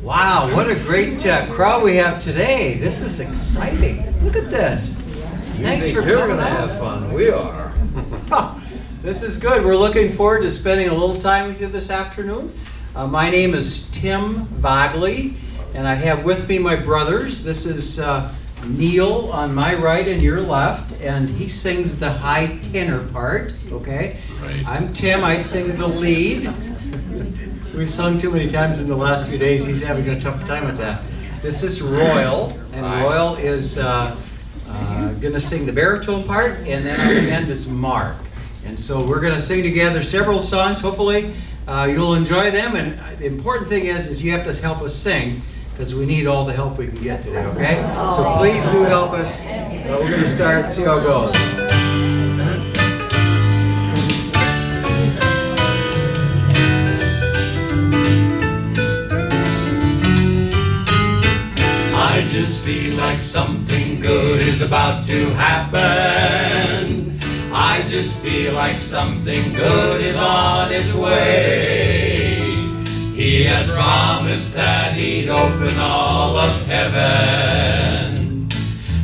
Wow, what a great crowd we have today. This is exciting. Look at this. Thanks for You're coming going to out. have fun. We are. This is good. We're looking forward to spending a little time with you this afternoon. My name is Tim Vagle, and I have with me my brothers. This is Neil on my right and your left, and he sings the high tenor part, okay? Right. I'm Tim, I sing the lead. We've sung too many times in the last few days. He's having a tough time with that. This is Royal, and Royal is going to sing the baritone part, and then our end is Mark. And so we're going to sing together several songs. Hopefully you'll enjoy them. And the important thing is you have to help us sing, because we need all the help we can get today, okay? So please do help us. We're going to start, see how it goes. I just feel like something good is about to happen. I just feel like something good is on its way. He has promised that he'd open all of heaven.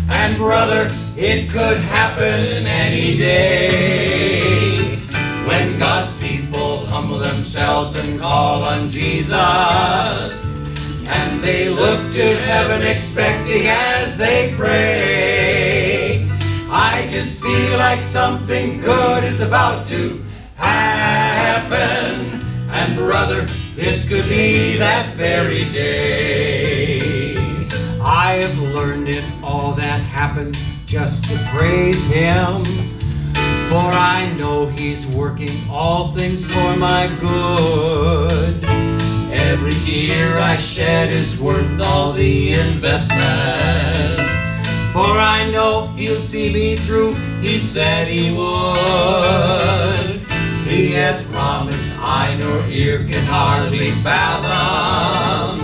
And brother, it could happen any day. When God's people humble themselves and call on Jesus, and they look to heaven expecting as they pray. I just feel like something good is about to happen. And brother, this could be that very day. I have learned in all that happens just to praise Him, for I know He's working all things for my good. Every tear I shed is worth all the investment, for I know He'll see me through, He said He would. He has promised, eye nor ear can hardly fathom,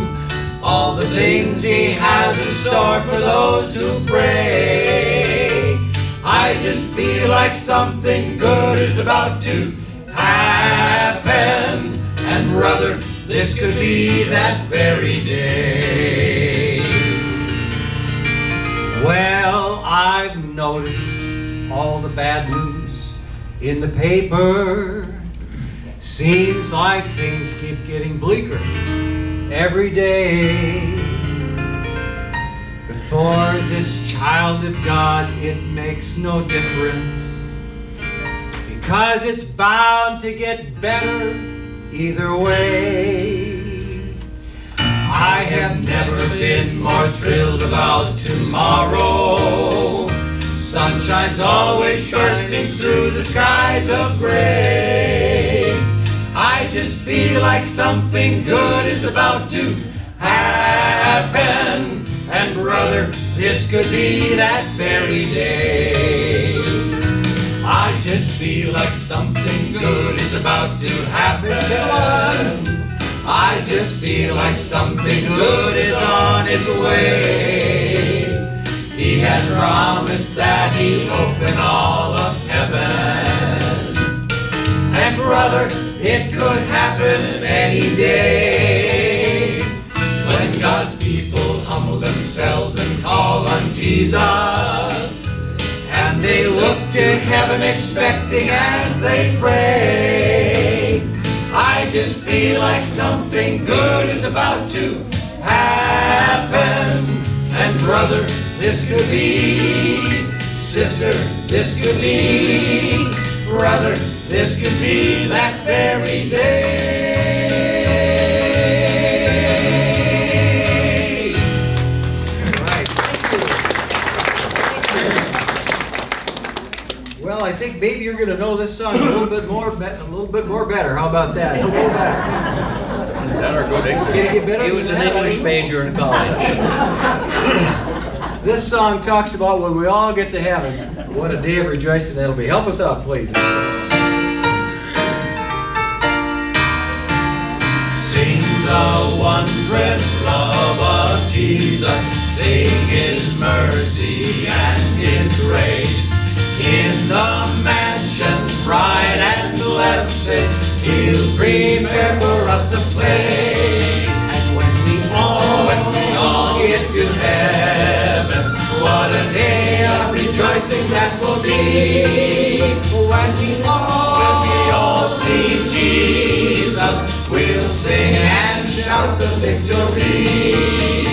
all the things He has in store for those who pray. I just feel like something good is about to happen, and brother, this could be that very day. Well, I've noticed all the bad news in the paper. Seems like things keep getting bleaker every day. But for this child of God, it makes no difference, because it's bound to get better either way. I have never been more thrilled about tomorrow. Sunshine's always bursting through the skies of gray. I just feel like something good is about to happen. And brother, this could be that very day. I just feel like something good is about to happen. I just feel like something good is on its way. He has promised that He'll open all of heaven. And brother, it could happen any day. When God's people humble themselves and call on Jesus, and they look to heaven expecting as they pray. I just feel like something good is about to happen. And brother, this could be. Sister, this could be. Brother, this could be that very day. Well, I think maybe you're going to know this song a little bit more better. How about that? A little better. Better good English. Can you get better He was than an that? English major in college. This song talks about when we all get to heaven, what a day of rejoicing that'll be. Help us out, please. Sing the wondrous love of Jesus. Sing His mercy and His grace. In the mansions bright and blessed, He'll prepare for us a place. And when we all be. When we all see Jesus, we'll sing and shout the victory.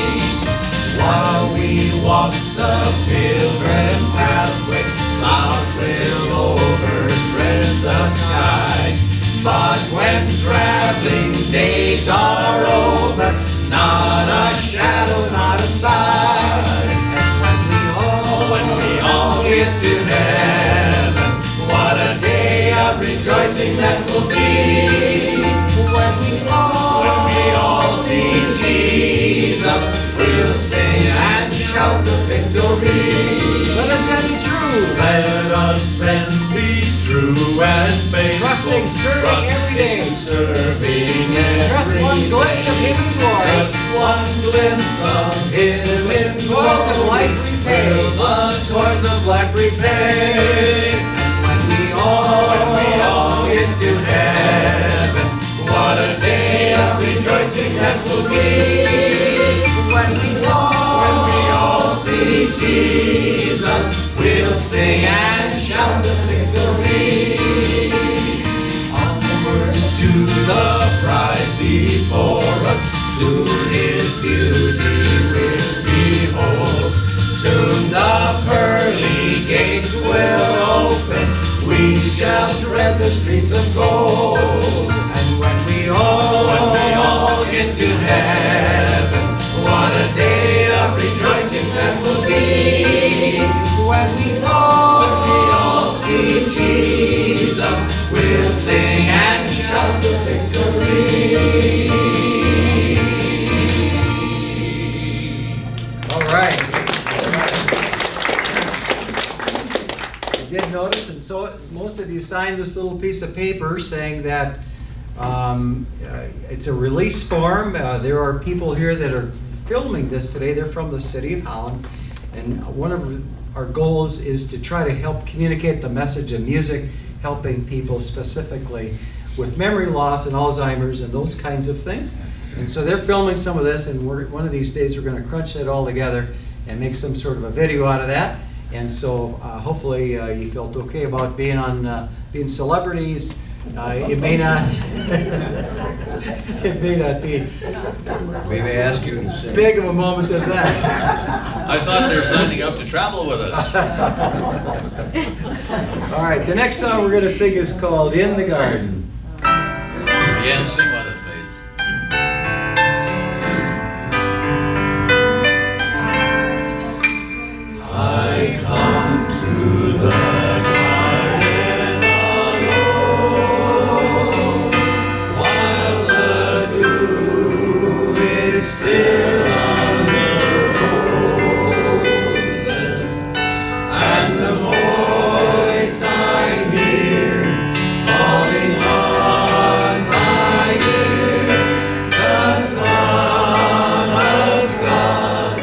While we walk the pilgrim pathway, clouds will overspread the sky. But when traveling days are over, not a shadow, not a sign. And when we all get to heaven, what a day of rejoicing that will be. When we all see Jesus, we'll sing and shout the victory. Let us then be true. Let us then be true and faithful. Trusting, serving every day. Serving every Just one glimpse of Him in glory. Just one glimpse of Him in glory. Toils of life repay. Will the toils of life repay. And when we all get to heaven, what a day of rejoicing that will be. when we all see Jesus, we'll sing and shout the victory. Onward to the prize before us, soon His beauty we'll behold. Soon the pearly gates will open, we shall tread the streets of gold. And when we all get to heaven, what a day of rejoicing that will be. when we all see Jesus, we'll sing and shout the victory. All right. I did notice, and so most of you signed this little piece of paper saying that it's a release form. There are people here that are filming this today. They're from the city of Holland, and one of our goals is to try to help communicate the message of music, helping people specifically with memory loss and Alzheimer's and those kinds of things. And so they're filming some of this, and one of these days we're going to crunch it all together and make some sort of a video out of that. And so hopefully you felt okay about being celebrities. It may not it may not be We may ask you to sing. big of a moment as that. I thought they were signing up to travel with us. All right, the next song we're going to sing is called In the Garden. Again, sing with us, please. I come to the garden alone, while the dew is still on the roses, and the voice I hear falling on my ear, the Son of God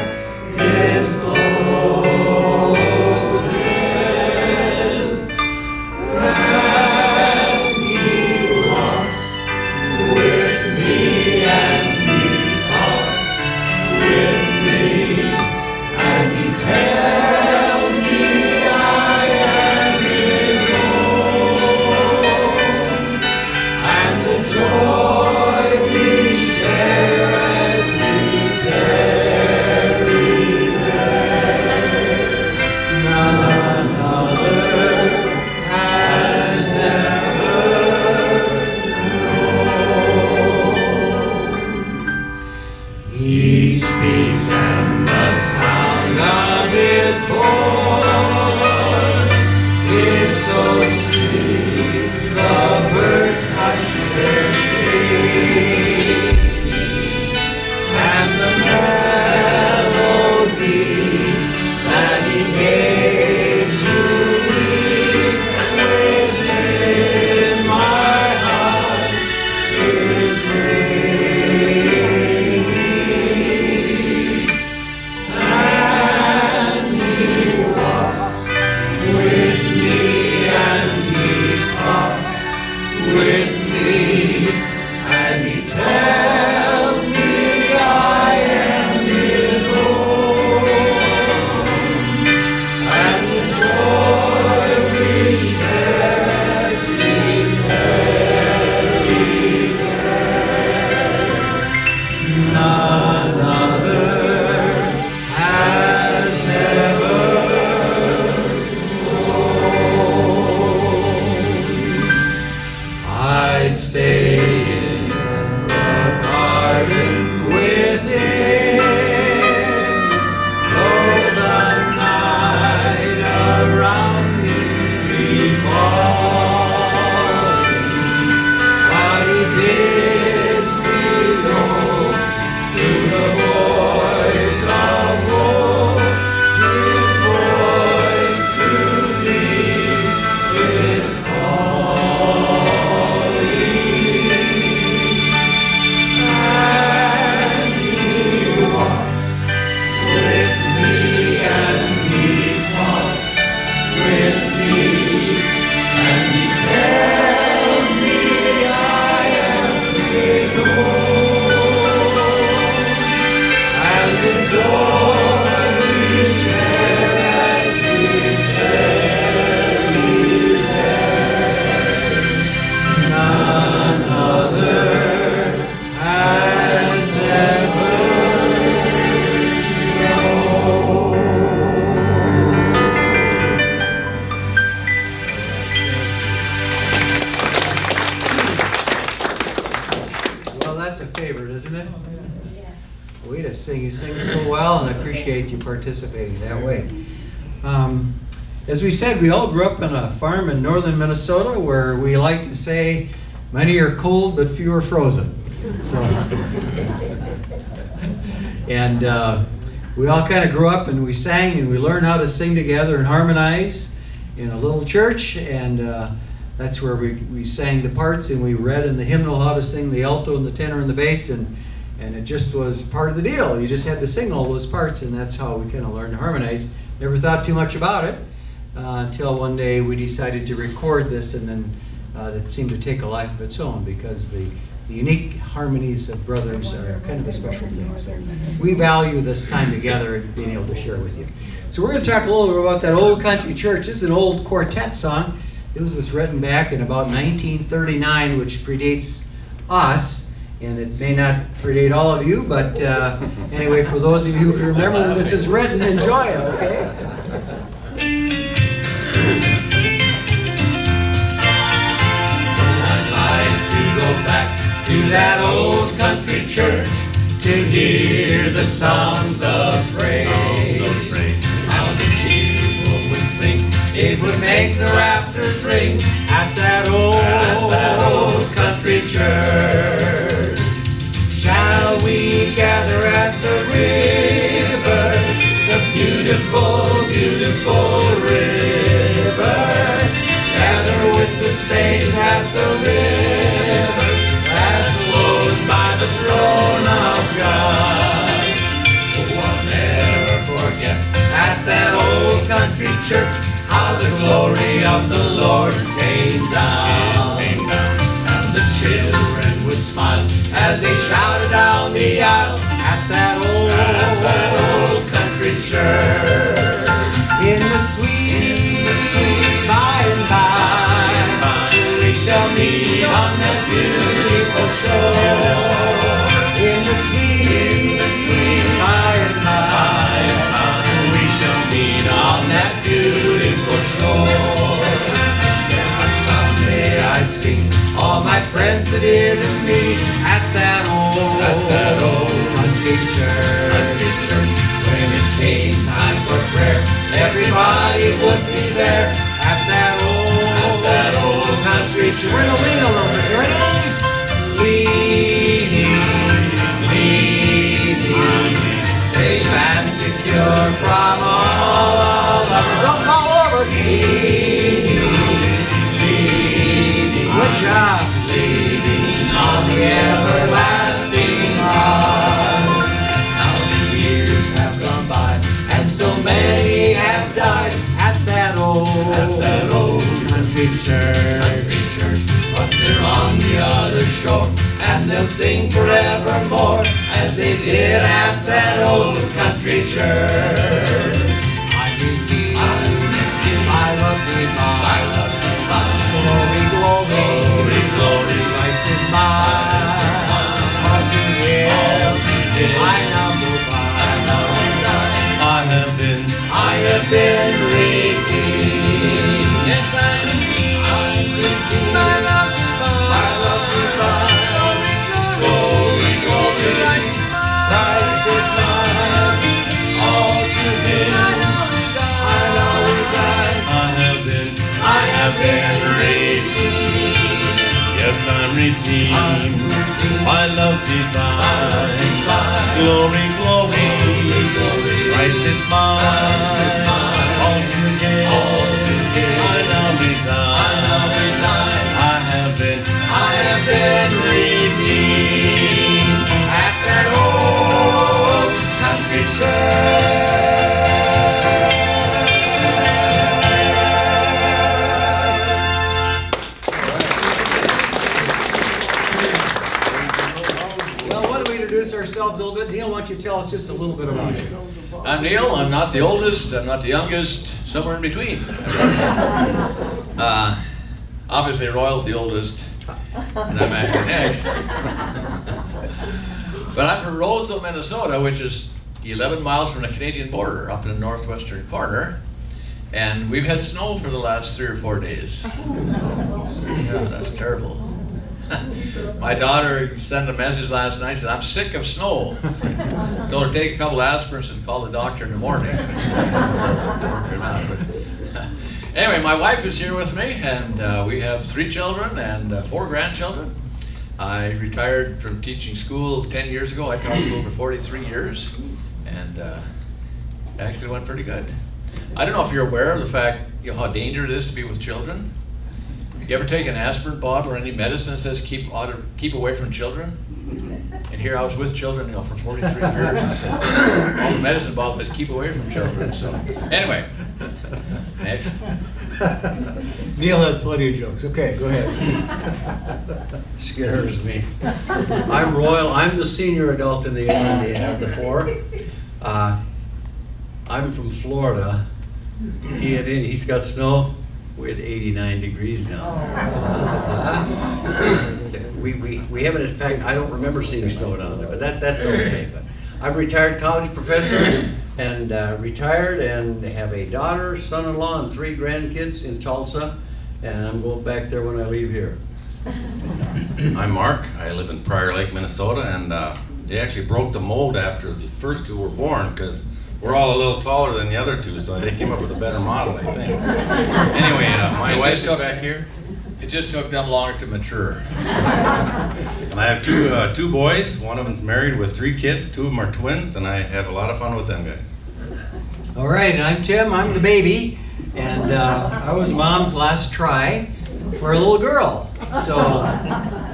discloses. And He walks with me, and He talks with me, and He tells me I am His own, and the joy we share as we tarry there, none other has ever known. He speaks, and the sound of His voice is so sweet, the birds hush their singing, and the melody that He gave to me within my heart is ringing, and He none other has ever known. I'd stay in the garden within, though the night around me be falling, but he bids me go through the voice of woe. His voice to me is calling, and he walks with me, and he talks with me, and he tells me I am his own, and the joy we share as we tarry there, none other has ever known. Well, that's a favorite, isn't it? Way to sing. You sing so well, and I appreciate you participating that way. As we said, we all grew up on a farm in northern Minnesota where we like to say, many are cold, but few are frozen. So, and we all kind of grew up and we sang and we learned how to sing together and harmonize in a little church, and that's where we sang the parts, and we read in the hymnal how to sing the alto and the tenor and the bass, and it just was part of the deal. You just had to sing all those parts, and that's how we kind of learned to harmonize. Never thought too much about it until one day we decided to record this, and then it seemed to take a life of its own, because the unique harmonies of brothers are kind of a special thing. So we value this time together and being able to share with you. So we're going to talk a little bit about that old country church. This is an old quartet song. It was written back in about 1939, which predates us. And it may not predate all of you, but anyway, for those of you who can remember when this is written, enjoy it, okay? I'd like to go back to that old country church to hear the songs of praise. How the children would sing, it would make the rafters ring at that old country church. Shall we gather at the river, the beautiful, beautiful river? Gather with the saints at the river that flows by the throne of God. Oh, I'll never forget at that old country church how the glory of the Lord came down. And the children would smile as they shouted down the aisle at that old country church. In the sweet by and by, we shall meet on that beautiful shore. in the sweet by and by, we shall meet on that beautiful shore. And someday I'd see all my friends that dear to me at that old country church. When it came time for prayer, everybody would be there at that old country church. We're gonna lean a little bit, ready? Leaning, safe and secure from all of Don't fall over. Good job. leaning on the everlasting rock. Now the years have gone by, and so many have died At that old country church. But they're on the other shore, and they'll sing forevermore as they did at that old country church. I believe, I love thee, I love you, my glory, glory, glory, glory. Christ is mine. All together, redeemed, by love divine. Glory, glory, Christ is mine. All together, I now resign. I have been redeemed at that old country Well, why don't we introduce ourselves a little bit? Neil, why don't you tell us just a little bit about you? I'm Neil. I'm not the oldest. I'm not the youngest. Somewhere in between. Obviously, Royal's the oldest, and I'm actually next. But I'm from Roseville, Minnesota, which is 11 miles from the Canadian border, up in the northwestern corner. And we've had snow for the last 3 or 4 days. Yeah, that's terrible. My daughter sent a message last night, said, I'm sick of snow. Told her take a couple aspirins and call the doctor in the morning. Anyway, my wife is here with me, and we have 3 children and 4 grandchildren. I retired from teaching school 10 years ago. I taught school for 43 years, and it actually went pretty good. I don't know if you're aware of the fact, how dangerous it is to be with children. You ever take an aspirin bottle or any medicine that says keep away from children? And here I was with children, for 43 years. And said, all the medicine bottles said keep away from children. So anyway, next. Neil has plenty of jokes. Okay, go ahead. Scares me. I'm Royal. I'm the senior adult in the family of the 4. I'm from Florida. He's got snow. We're at 89 degrees now. We haven't, in fact, I don't remember seeing snow down there, but that's okay. But I'm a retired college professor and retired and have a daughter, son-in-law, and 3 grandkids in Tulsa, and I'm going back there when I leave here. I'm Mark. I live in Prior Lake, Minnesota, and they actually broke the mold after the first 2 were born because we're all a little taller than the other 2, so they came up with a better model, I think. Anyway, my wife is back here. It just took them longer to mature. And I have two boys. One of them's married with 3 kids. 2 of them are twins, and I have a lot of fun with them guys. All right, and I'm Tim. I'm the baby, and I was Mom's last try for a little girl. So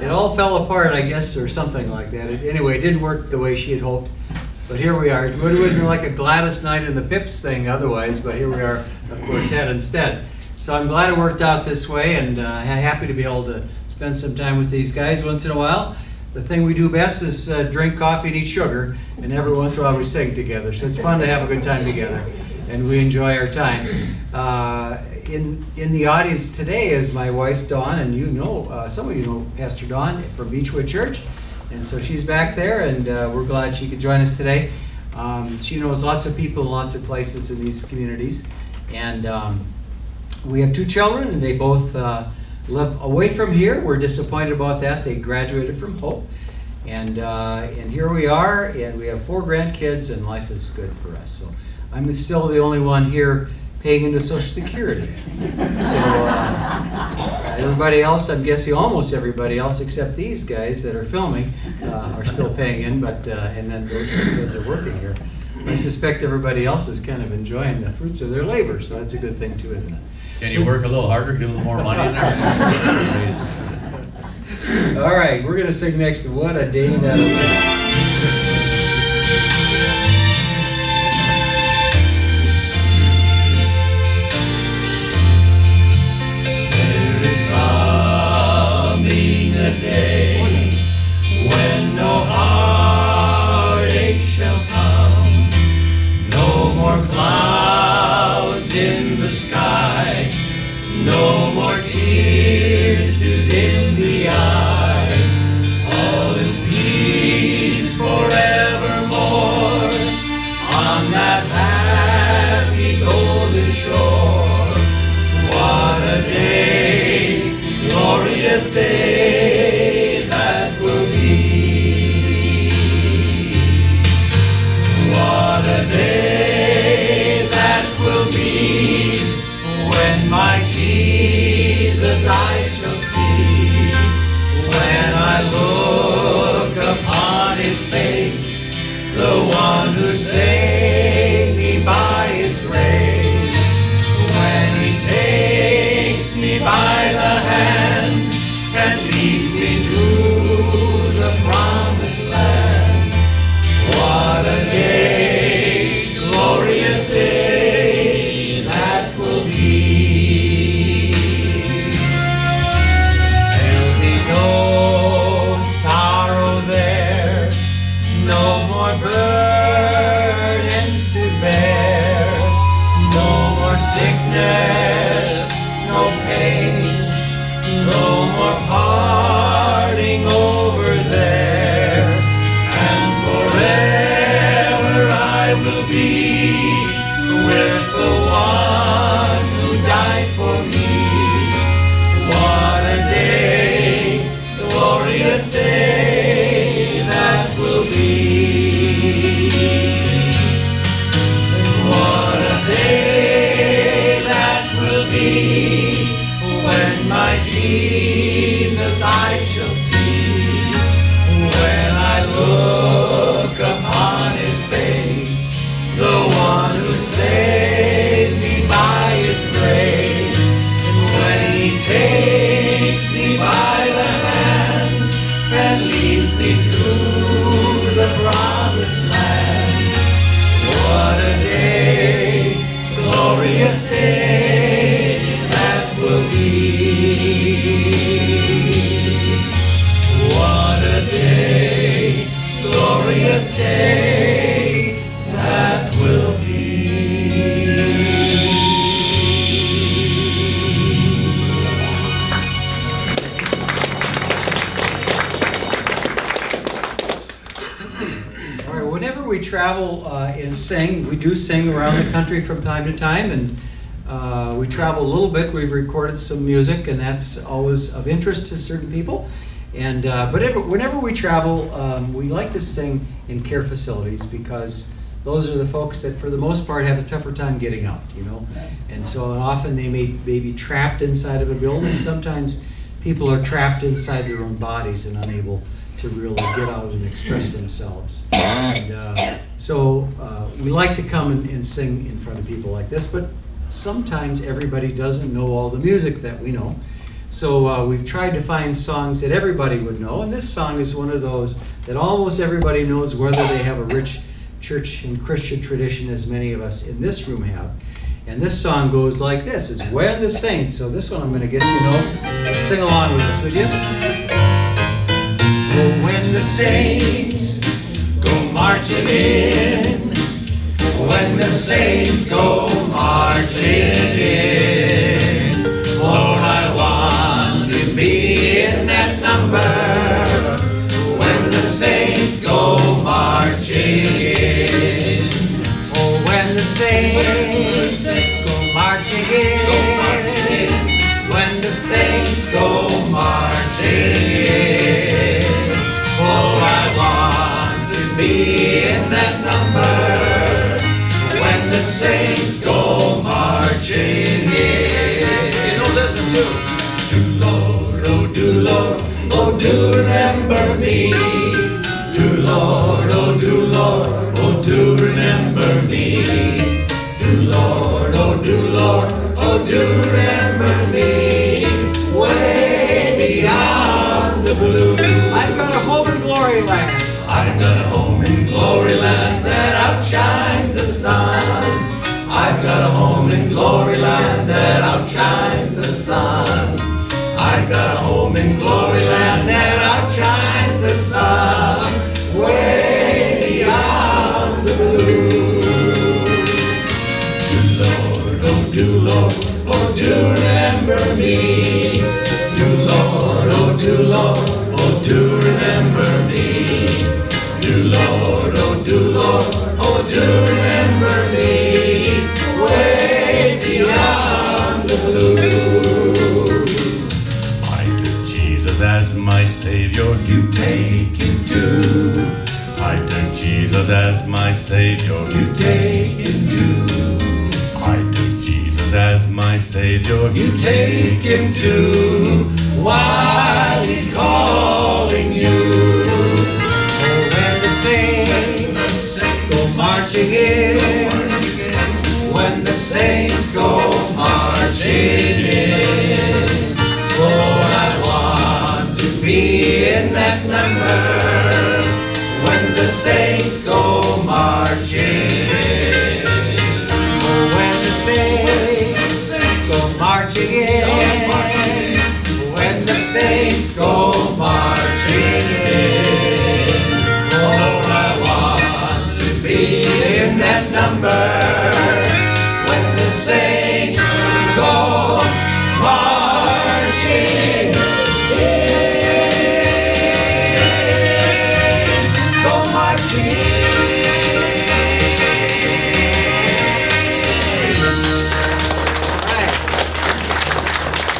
it all fell apart, I guess, or something like that. Anyway, it didn't work the way she had hoped. But here we are. It would have been like a Gladys Knight and the Pips thing otherwise, but here we are, a quartet instead. So I'm glad it worked out this way, and happy to be able to spend some time with these guys once in a while. The thing we do best is drink coffee and eat sugar, and every once in a while we sing together. So it's fun to have a good time together, and we enjoy our time. In the audience today is my wife, Dawn, and some of you know Pastor Dawn from Beechwood Church. And so she's back there, and we're glad she could join us today. She knows lots of people in lots of places in these communities. And we have 2 children, and they both live away from here. We're disappointed about that. They graduated from Hope. And here we are, and we have 4 grandkids, and life is good for us. So I'm still the only one here paying into Social Security. So everybody else, I'm guessing almost everybody else except these guys that are filming are still paying in, but and then those kids are working here. I suspect everybody else is kind of enjoying the fruits of their labor, so that's a good thing too, isn't it? Can you work a little harder, give a little more money in there? All right, we're going to sing next, What a Day That'll Be. A day when no heartache shall come, no more clouds in the sky, no more tears to dim the eye, all is peace one who saved me by his grace. When he takes me by the hand and leads me through the promised land. What a day, glorious day that will be. There'll be no sorrow there, no more burdens to bear, no more sickness, no pain, no more parting over there, and forever I will be with the one who died for me. What a day, glorious day that will be. What a day that will be when my Jesus I shall see. When I look upon his face, the one who saved me by his grace. And when he takes me by the hand and leads me through the promised land. What a day, glorious day that will be. What a day, glorious day that will be. All right, whenever we travel and sing, we do sing around the country from time to time, and we travel a little bit. We've recorded some music, and that's always of interest to certain people. And whenever we travel, we like to sing in care facilities because those are the folks that, for the most part, have a tougher time getting out, you know. And so often they may be trapped inside of a building. Sometimes people are trapped inside their own bodies and unable to really get out and express themselves. And so we like to come and sing in front of people like this, but sometimes everybody doesn't know all the music that we know. So we've tried to find songs that everybody would know, and this song is one of those that almost everybody knows, whether they have a rich church and Christian tradition as many of us in this room have. And this song goes like this. It's When the Saints. So this one I'm going to get you know. So sing along with us, would you? Oh, when the saints go marching in, when the saints go marching in, Lord, I want to be in that number. When the saints go marching in, Oh, when the saints go marching in, when the saints go marching in, oh, I want to be in that number. When the saints go marching in, you know, listen to do Lord, oh do remember me. Do Lord, oh do remember me. Do Lord, oh do remember me. Way beyond the blue. I've got a home in glory land. I've got a home in glory land that outshines the sun. I've got a home in glory land that outshines the sun. I've got a home in glory land that outshines the sun. Way beyond the blue. Do Lord, oh do remember me. Do Lord, oh do remember me. Do Lord, oh do remember me. Way beyond the blue. I took Jesus as my Savior, you take him too. I took Jesus as my Savior, you take him too. I took Jesus as my Savior, you take him too, while he's calling you. Oh, when the saints go marching in. When the saints go marching in. Lord, I want to be in that number. When the saints go marching in. Oh, when the saints go marching in. When the saints go marching in. Lord, I want to be in that number. When the saints go marching in. Go marching in.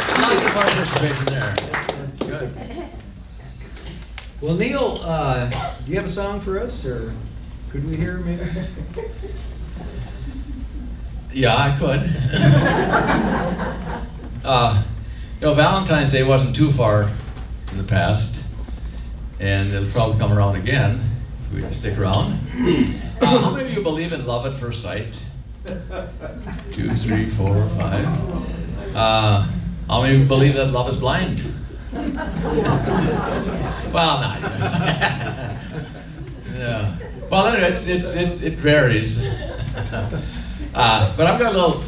I like the participation there. Good. Well, Neil, do you have a song for us, or could we hear maybe? Yeah, I could. Valentine's Day wasn't too far in the past, and it'll probably come around again if we stick around. How many of you believe in love at first sight? 2, 3, 4, 5. How many of you believe that love is blind? Well, not. Yeah. Well, anyway, it varies. But I've got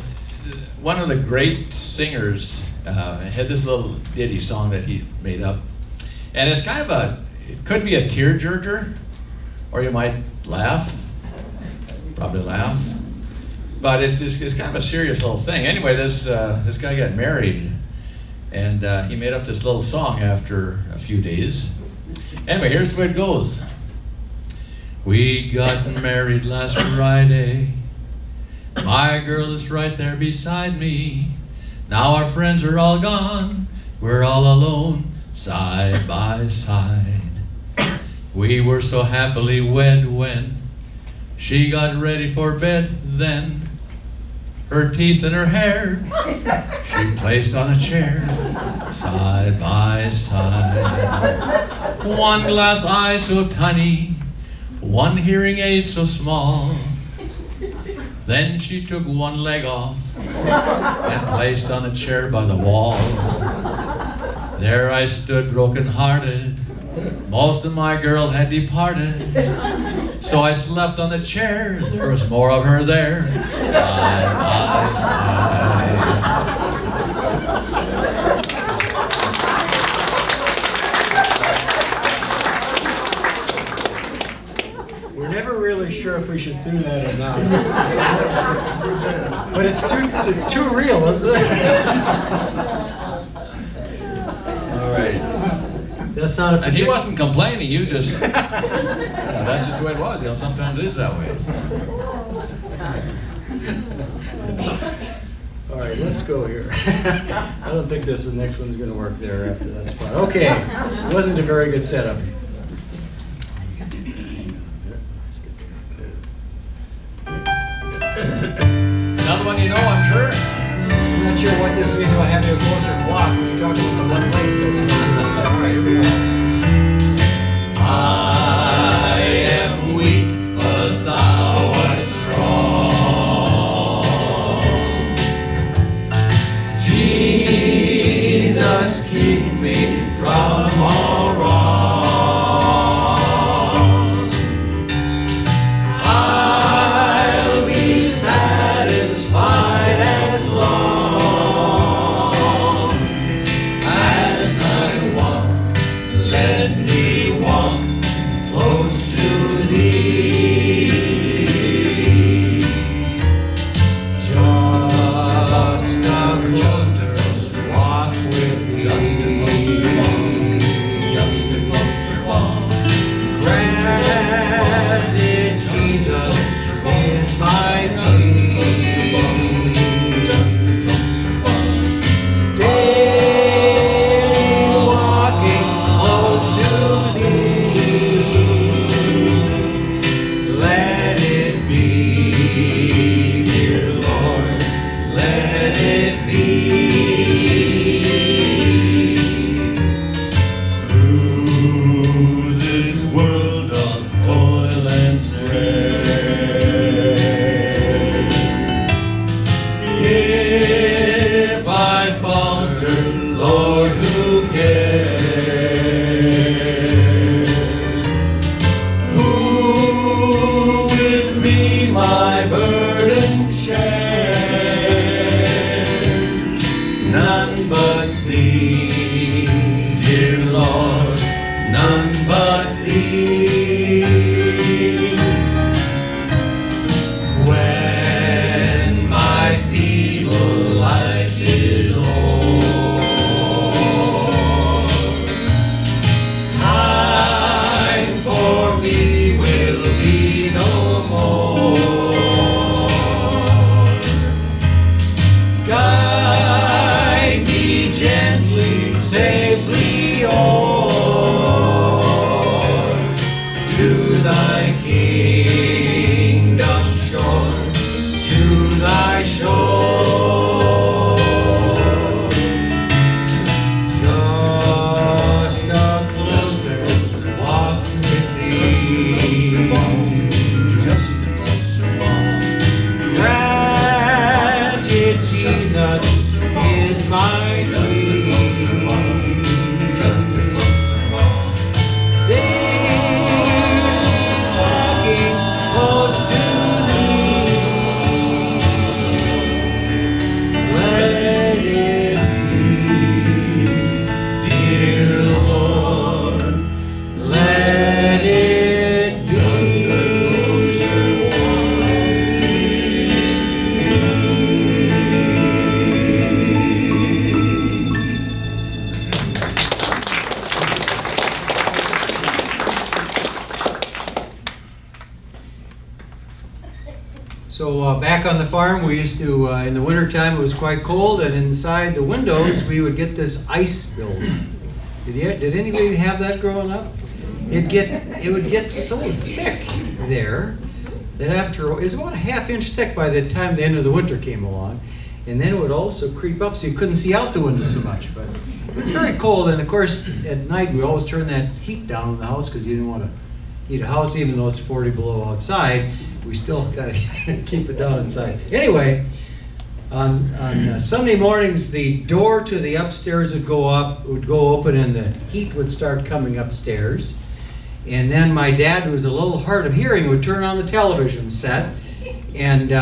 one of the great singers had this little ditty song that he made up. And it's kind of it could be a tearjerker, or you might laugh, probably laugh. But it's kind of a serious little thing. Anyway, this guy got married, and he made up this little song after a few days. Anyway, here's the way it goes. We got married last Friday. My girl is right there beside me. Now our friends are all gone. We're all alone, side by side. We were so happily wed when she got ready for bed. Then her teeth and her hair she placed on a chair, side by side. One glass eye so tiny, one hearing aid so small. Then she took one leg off and placed on a chair by the wall. There I stood broken-hearted. Most of my girl had departed. So I slept on the chair. There was more of her there, side by side. We're never really sure if we should sing that or not. But it's too real, isn't it? All right. That's not a And he wasn't complaining, you just, that's just the way it was, sometimes it is that way. All right, let's go here. I don't think the next one's going to work there after that spot. Okay, it wasn't a very good setup. Another one you know, I'm sure. I'm not sure what this means. I have to go closer and block when you're talking about the one leg thing. All right, here we go. I am weak, but thou art strong. Jesus, keep me from all wrong. I'll be satisfied as long as I walk, gently walk my burden share. None but thee, dear Lord, none but thee. When my feeble life is o'er, time for me will be no more. Guide me gently, safely o'er to thy kingdom shore, to thy shore. Just a closer walk with thee, just a closer walk. Granted, Jesus is my dream. Just a closer walk. Daily walking close to thee. Let it be, dear Lord, let it be. So back on the farm, we used to, in the wintertime, it was quite cold, and inside the windows, we would get this ice building. Did anybody have that growing up? It would get so thick there that after, it was about a half-inch thick by the time the end of the winter came along. And then it would also creep up so you couldn't see out the window so much. But it was very cold, and of course, at night, we always turned that heat down in the house because you didn't want to heat a house, even though it's 40 below outside. We still got to keep it down inside. Anyway, on Sunday mornings, the door to the upstairs would go open, and the heat would start coming upstairs. And then my dad, who was a little hard of hearing, would turn on the television set, and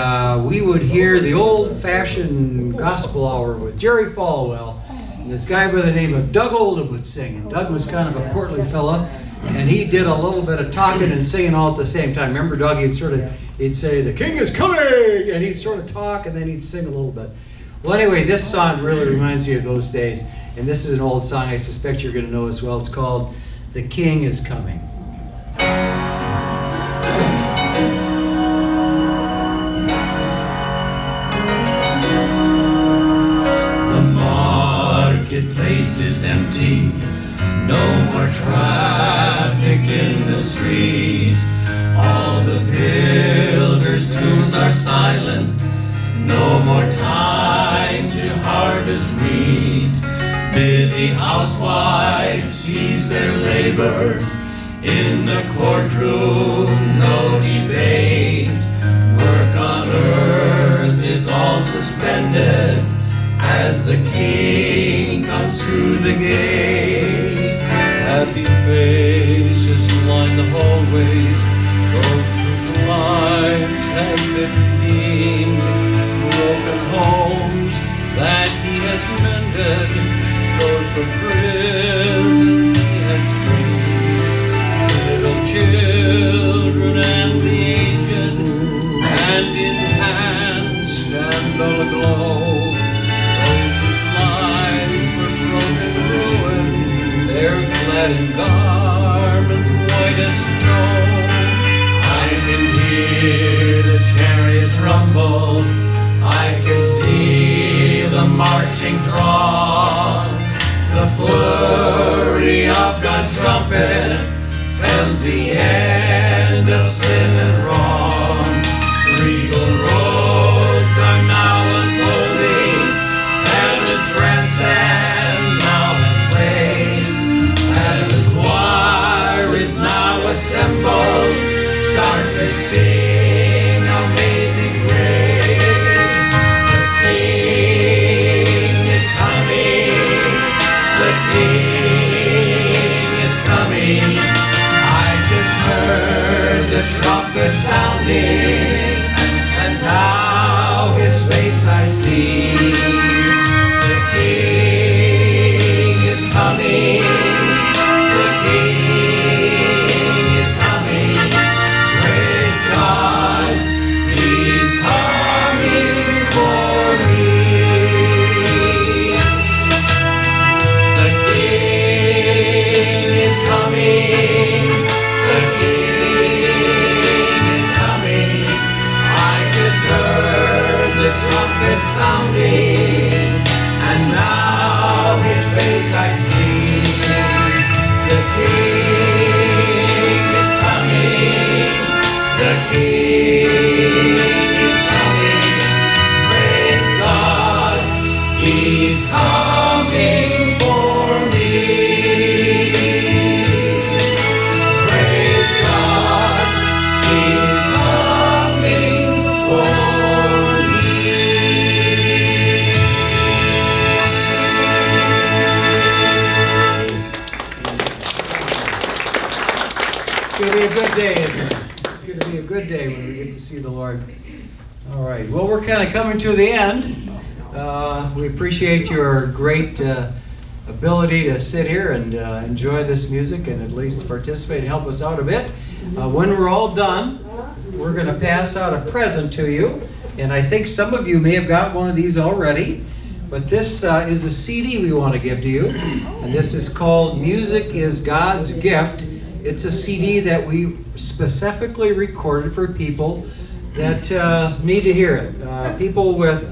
we would hear the old-fashioned gospel hour with Jerry Falwell. And this guy by the name of Doug Oldham would sing, and Doug was kind of a portly fella. And he did a little bit of talking and singing all at the same time. Remember, Doug, he'd say, "The king is coming!" And he'd sort of talk, and then he'd sing a little bit. Well, anyway, this song really reminds me of those days. And this is an old song I suspect you're going to know as well. It's called "The King is Coming." The marketplace is empty, no more traffic in the streets. All the builders' tools are silent, no more time to harvest wheat. Busy housewives cease their labors. In the courtroom, no debate. Work on earth is all suspended as the king comes through the gate. Happy faces line the hallways, those whose lives have been redeemed. Broken homes that he has mended, those from prison he has freed. Little children and the aged, hand in hand, stand all aglow. Those whose lives were broken, ruined, they're clad in garments white as snow. I can hear the chariots rumble, I can see the marching throng. The flurry of God's trumpet spelled the end of sin and wrong. Regal roads are now unfolding, heaven's grandstand now embraced. As the choir is now assembled, start to sing Amazing Grace. The King is coming, the King we get to see the Lord. All right, well, we're kind of coming to the end. We appreciate your great ability to sit here and enjoy this music and at least participate and help us out a bit. When we're all done, we're going to pass out a present to you. And I think some of you may have got one of these already. But this is a CD we want to give to you. And this is called Music is God's Gift. It's a CD that we specifically recorded for people that need to hear it. People with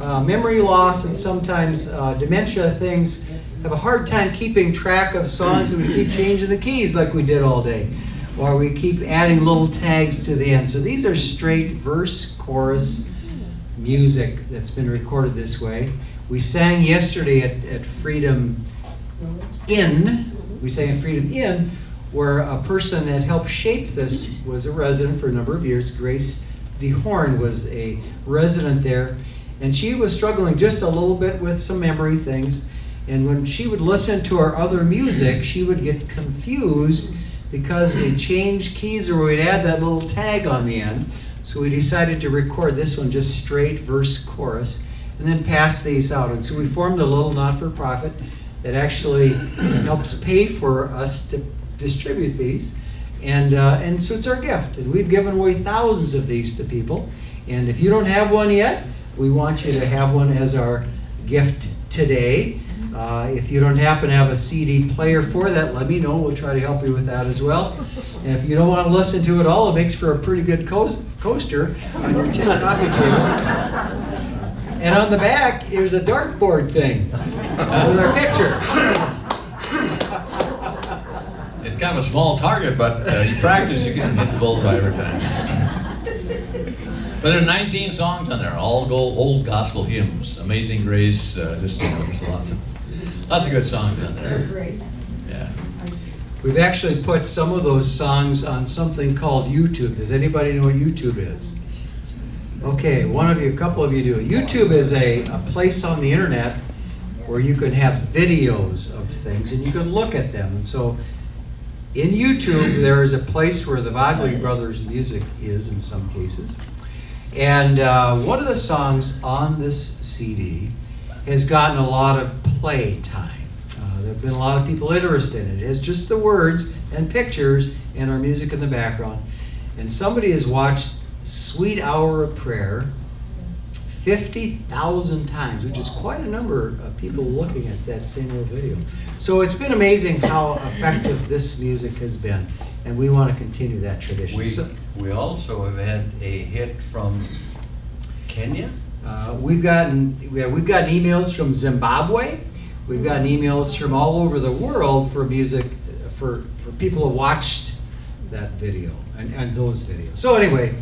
memory loss and sometimes dementia things have a hard time keeping track of songs, and we keep changing the keys like we did all day. Or we keep adding little tags to the end. So these are straight verse, chorus music that's been recorded this way. We sang yesterday at Freedom Inn. We sang at Freedom Inn, where a person that helped shape this was a resident for a number of years. Grace DeHorn was a resident there, and she was struggling just a little bit with some memory things. And when she would listen to our other music, she would get confused because we changed keys or we'd add that little tag on the end. So we decided to record this one just straight verse, chorus, and then pass these out. And so we formed a little not-for-profit that actually helps pay for us to distribute these. And so it's our gift. And we've given away thousands of these to people. And if you don't have one yet, we want you to have one as our gift today. If you don't happen to have a CD player for that, let me know. We'll try to help you with that as well. And if you don't want to listen to it all, it makes for a pretty good coaster on your tin coffee table. And on the back, there's a dartboard thing with our picture. It's kind of a small target, but you practice, you can hit the bullseye every time. But there are 19 songs on there, all old gospel hymns. Amazing Grace, there's lots of good songs on there. Yeah. We've actually put some of those songs on something called YouTube. Does anybody know what YouTube is? Okay, a couple of you do. YouTube is a place on the internet where you can have videos of things and you can look at them. And so in YouTube, there is a place where the Vagle brothers' music is in some cases. And one of the songs on this CD has gotten a lot of play time. There have been a lot of people interested in it. It has just the words and pictures and our music in the background. And somebody has watched Sweet Hour of Prayer 50,000 times, which is quite a number of people looking at that single video. So it's been amazing how effective this music has been, and we want to continue that tradition. We also have had a hit from Kenya. We've gotten emails from Zimbabwe. We've gotten emails from all over the world for music, for people who watched that video and those videos. So anyway,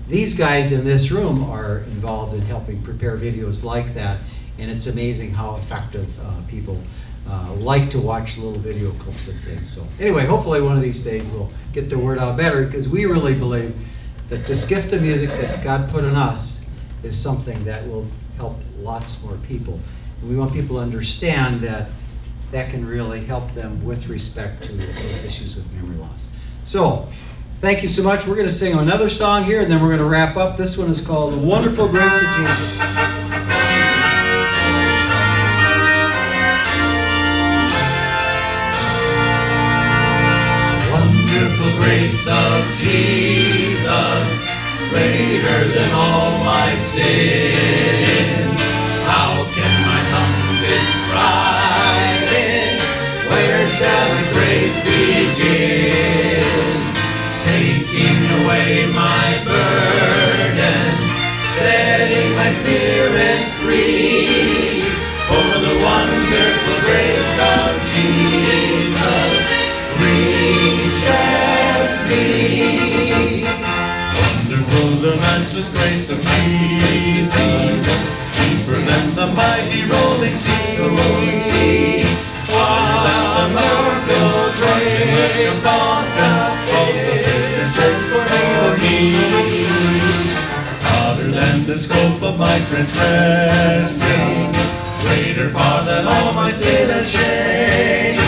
these guys in this room are involved in helping prepare videos like that, and it's amazing how effective people like to watch little video clips of things. So anyway, hopefully one of these days we'll get the word out better, because we really believe that this gift of music that God put in us is something that will help lots more people. And we want people to understand that that can really help them with respect to those issues with memory loss. So, thank you so much. We're going to sing another song here, and then we're going to wrap up. This one is called Wonderful Grace of Jesus. Wonderful grace of Jesus, greater than all my sin. How can my tongue describe it? Where shall His grace begin? Taking away my burden, setting my spirit free. For the wonderful grace of Jesus reaches me. Wonderful the matchless grace of Jesus, deeper than the mighty rolling sea. Wider than the miracle train, songs of for me. Farther than the scope of my transgression, greater far than all my sin and shame.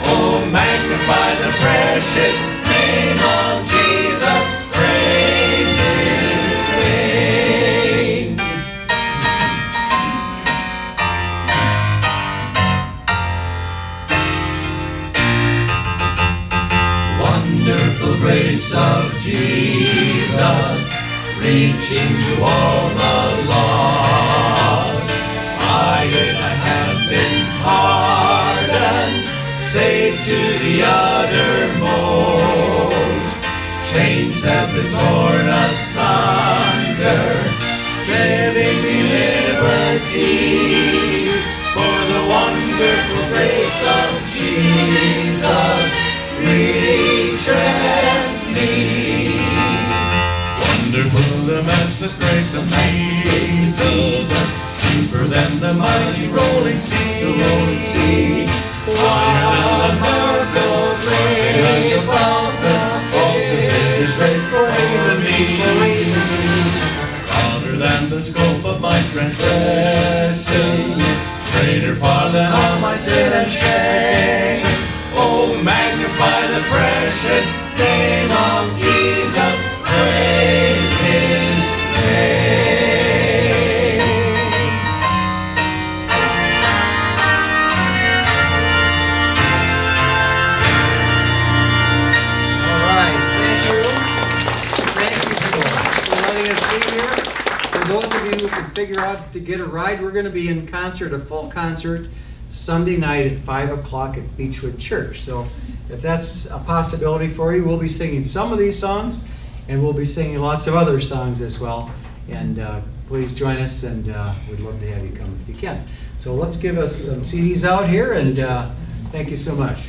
Oh, magnify the precious name of Jesus, praise Him. reaching to all the lost. I have been pardoned, saved to the uttermost. Chains have been torn asunder, saving me liberty. For the wonderful grace of Jesus reaches me. Wonderful the matchless grace of Jesus, deeper than the mighty rolling sea, higher than the powerful grace of His grace for me. Broader than the scope of my transgression, greater far than all my sin and shame. Oh, magnify the precious name of Jesus. Praise His name. All right, thank you. Thank you so much for letting us be here. For those of you who can figure out to get a ride, we're going to be in concert, a full concert, Sunday night at 5 o'clock at Beechwood Church. So if that's a possibility for you, we'll be singing some of these songs, and we'll be singing lots of other songs as well. And please join us, and we'd love to have you come if you can. So let's give us some CDs out here, and thank you so much.